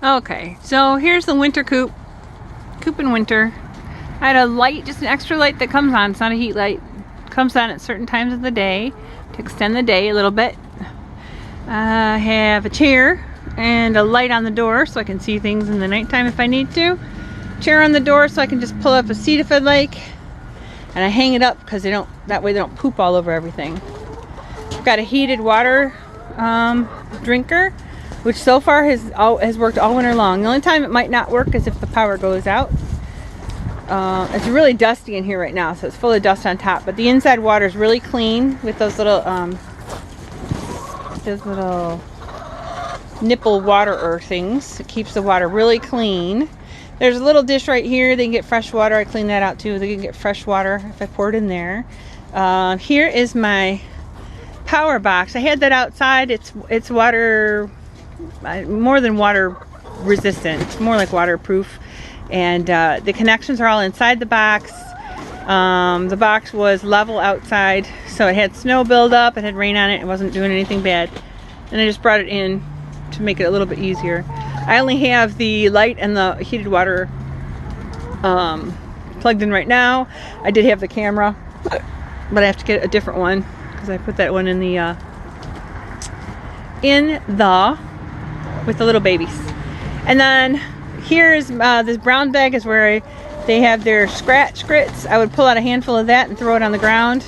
Okay, so here's the winter coop. Coop in winter. I had a light, just an extra light that comes on. It's not a heat light. It comes on at certain times of the day to extend the day a little bit. I have a chair and a light on the door so I can see things in the nighttime if I need to. Chair on the door so I can just pull up a seat if I'd like. And I hang it up because that way they don't poop all over everything. I've got a heated water drinker, which so far has worked all winter long. The only time it might not work is if the power goes out. It's really dusty in here right now, so it's full of dust on top. But the inside water is really clean with those little nipple water things. It keeps the water really clean. There's a little dish right here. They can get fresh water. I clean that out too. They can get fresh water if I pour it in there. Here is my power box. I had that outside. It's water, more than water resistant. It's more like waterproof. And the connections are all inside the box. The box was level outside, so it had snow buildup. It had rain on it. It wasn't doing anything bad. And I just brought it in to make it a little bit easier. I only have the light and the heated water plugged in right now. I did have the camera, but I have to get a different one because I put that one in the with the little babies. And then here's this brown bag is where they have their scratch grits. I would pull out a handful of that and throw it on the ground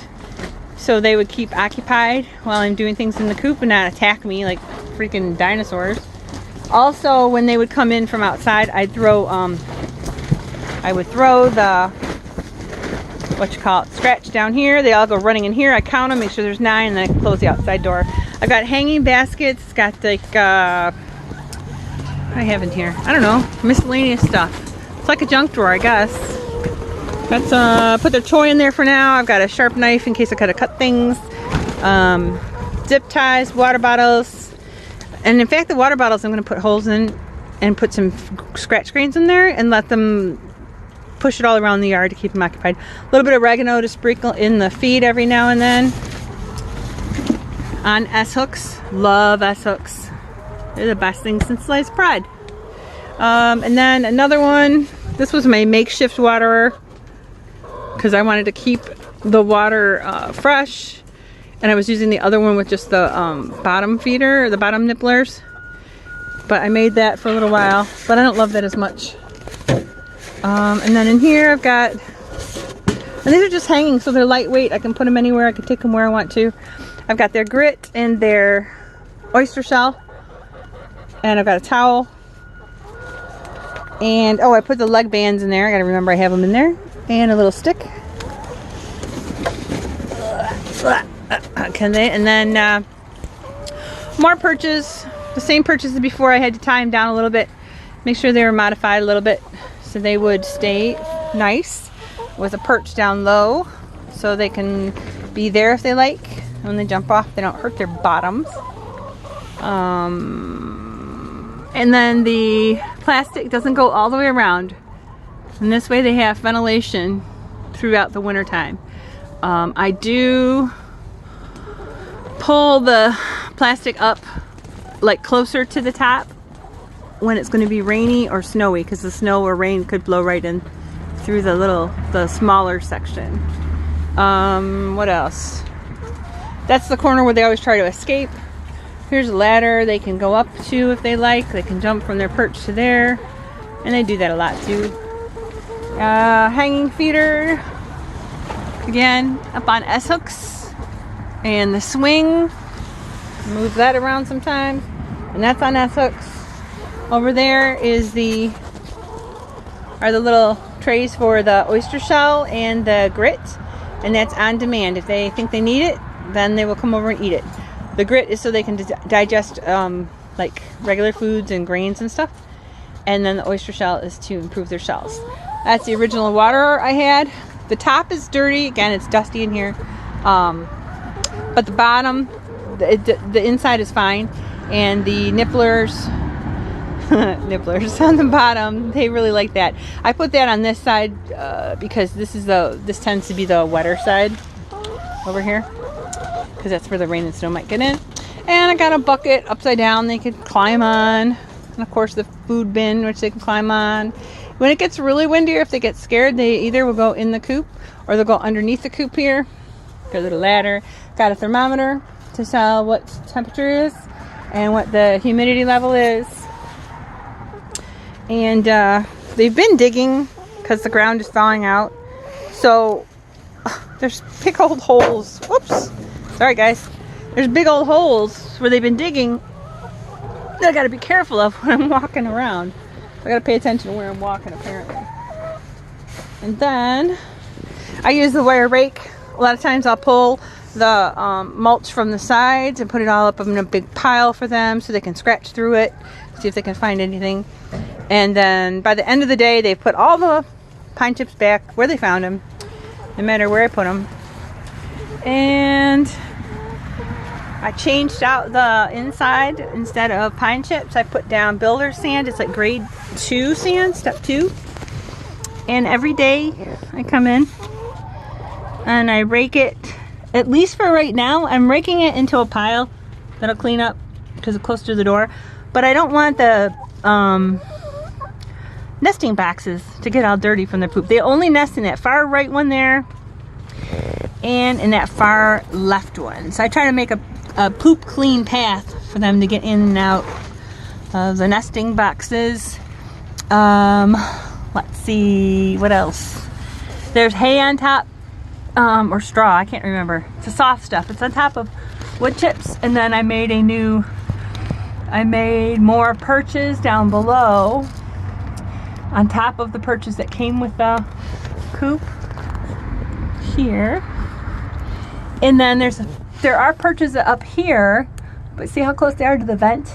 so they would keep occupied while I'm doing things in the coop and not attack me like freaking dinosaurs. Also, when they would come in from outside, I would throw the scratch down here. They all go running in here. I count them, make sure there's 9, and then I close the outside door. I've got hanging baskets. It's got like what I have in here, I don't know, miscellaneous stuff. It's like a junk drawer, I guess. That's put their toy in there for now. I've got a sharp knife in case I gotta cut things. Zip ties, water bottles. And in fact, the water bottles I'm going to put holes in and put some scratch grains in there and let them push it all around the yard to keep them occupied. A little bit of oregano to sprinkle in the feed every now and then. On S-hooks. Love S-hooks. They're the best thing since sliced bread. And then another one. This was my makeshift waterer because I wanted to keep the water fresh. And I was using the other one with just the bottom feeder, the bottom nipplers. But I made that for a little while, but I don't love that as much. And then in here I've got, and these are just hanging, so they're lightweight. I can put them anywhere. I can take them where I want to. I've got their grit and their oyster shell. And I've got a towel. And, oh, I put the leg bands in there. I gotta remember I have them in there. And a little stick. And then more perches, the same perches as before. I had to tie them down a little bit, make sure they were modified a little bit so they would stay nice with a perch down low so they can be there if they like. When they jump off, they don't hurt their bottoms. And then the plastic doesn't go all the way around, and this way they have ventilation throughout the winter time. I do pull the plastic up like closer to the top when it's going to be rainy or snowy, because the snow or rain could blow right in through the smaller section. What else? That's the corner where they always try to escape. Here's a ladder they can go up to if they like. They can jump from their perch to there, and they do that a lot too. Hanging feeder, again up on S-hooks. And the swing, move that around sometimes, and that's on S-hooks. Over there are the little trays for the oyster shell and the grit, and that's on demand. If they think they need it, then they will come over and eat it. The grit is so they can digest like regular foods and grains and stuff, and then the oyster shell is to improve their shells. That's the original water I had. The top is dirty, again it's dusty in here. But the bottom, the inside is fine, and the nipplers on the bottom, they really like that. I put that on this side because this tends to be the wetter side over here, because that's where the rain and snow might get in. And I got a bucket upside down they could climb on. And of course the food bin, which they can climb on. When it gets really windy, or if they get scared, they either will go in the coop or they'll go underneath the coop here. Got a little ladder. Got a thermometer to tell what temperature is and what the humidity level is. And they've been digging because the ground is thawing out. So there's big old holes. Whoops. Sorry guys. There's big old holes where they've been digging that I gotta be careful of when I'm walking around. I gotta pay attention to where I'm walking apparently. And then I use the wire rake. A lot of times I'll pull the mulch from the sides and put it all up in a big pile for them so they can scratch through it, see if they can find anything. And then by the end of the day, they put all the pine chips back where they found them, no matter where I put them. And I changed out the inside. Instead of pine chips, I put down builder's sand. It's like grade 2 sand, step 2. And every day I come in and I rake it. At least for right now, I'm raking it into a pile that'll clean up because it's close to the door. But I don't want the nesting boxes to get all dirty from the poop. They only nest in that far right one there and in that far left one. So I try to make a poop clean path for them to get in and out of the nesting boxes. Let's see, what else? There's hay on top. Or straw, I can't remember. It's the soft stuff. It's on top of wood chips. And then I made more perches down below on top of the perches that came with the coop here. And then there are perches up here, but see how close they are to the vent?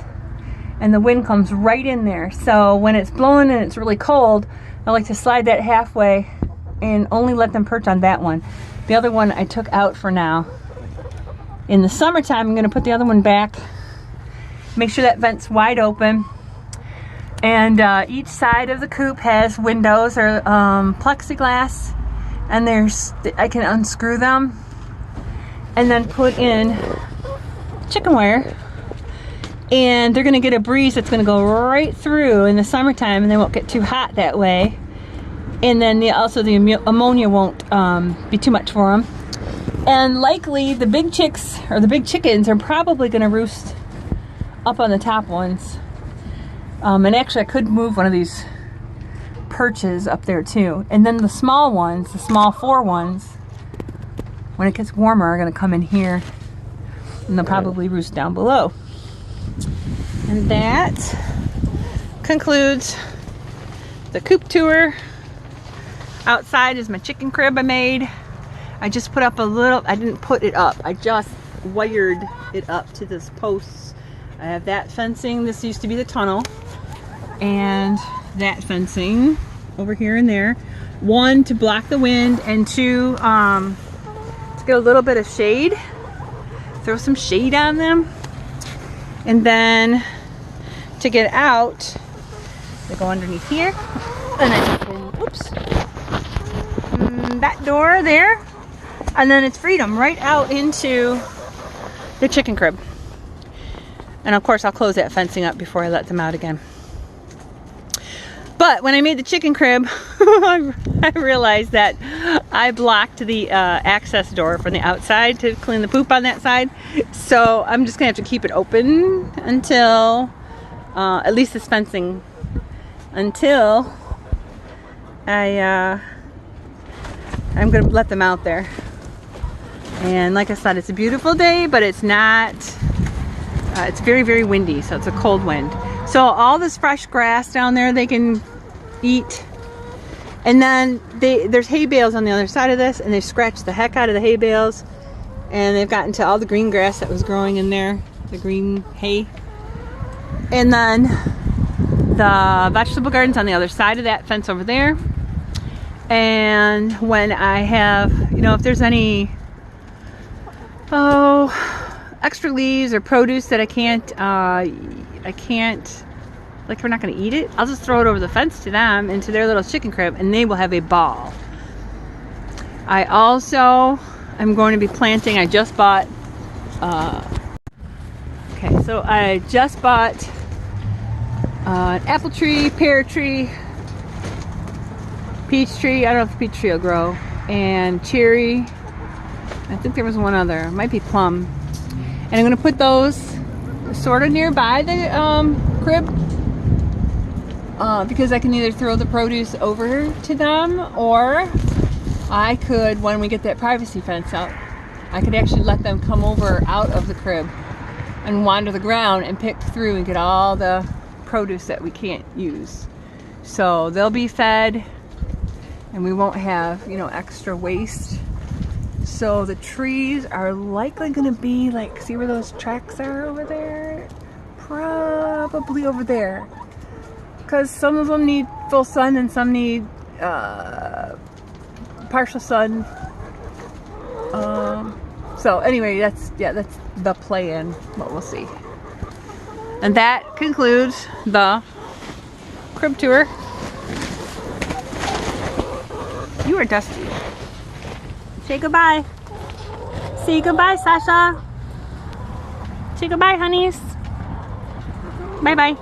And the wind comes right in there. So when it's blowing and it's really cold, I like to slide that halfway and only let them perch on that one. The other one I took out for now. In the summertime, I'm going to put the other one back. Make sure that vent's wide open. And each side of the coop has windows or plexiglass. And I can unscrew them. And then put in chicken wire. And they're going to get a breeze that's going to go right through in the summertime. And they won't get too hot that way. And then also the ammonia won't be too much for them. And likely the big chicks or the big chickens are probably going to roost up on the top ones. And actually I could move one of these perches up there too. And then the small ones, the small 4 ones, when it gets warmer are going to come in here. And they'll probably roost down below. And that concludes the coop tour. Outside is my chicken crib I made. I just put up I didn't put it up. I just wired it up to this post. I have that fencing. This used to be the tunnel. And that fencing over here and there. 1 to block the wind and 2 to get a little bit of shade. Throw some shade on them. And then to get out, they go underneath here. And I open, oops. That door there, and then it's freedom right out into the chicken crib. And of course I'll close that fencing up before I let them out again. But when I made the chicken crib I realized that I blocked the access door from the outside to clean the poop on that side, so I'm just gonna have to keep it open until at least this fencing, until I'm gonna let them out there. And like I said, it's a beautiful day, but it's not, it's very, very windy, so it's a cold wind. So all this fresh grass down there they can eat. And then there's hay bales on the other side of this, and they've scratched the heck out of the hay bales. And they've gotten to all the green grass that was growing in there, the green hay. And then the vegetable garden's on the other side of that fence over there. And when I have, if there's any extra leaves or produce that I can't, like we're not going to eat it, I'll just throw it over the fence to them into their little chicken crib, and they will have a ball. I also am going to be planting, I just bought, An apple tree, pear tree, peach tree. I don't know if the peach tree will grow. And cherry. I think there was one other. It might be plum. And I'm going to put those sort of nearby the crib. Because I can either throw the produce over to them, or I could, when we get that privacy fence out, I could actually let them come over out of the crib and wander the ground and pick through and get all the produce that we can't use. So they'll be fed and we won't have, you know, extra waste. So the trees are likely going to be like, see where those tracks are over there? Probably over there. Because some of them need full sun and some need partial sun. So anyway, that's the plan, but we'll see. And that concludes the crib tour. You are dusty. Say goodbye. Say goodbye, Sasha. Say goodbye, honeys. Bye-bye.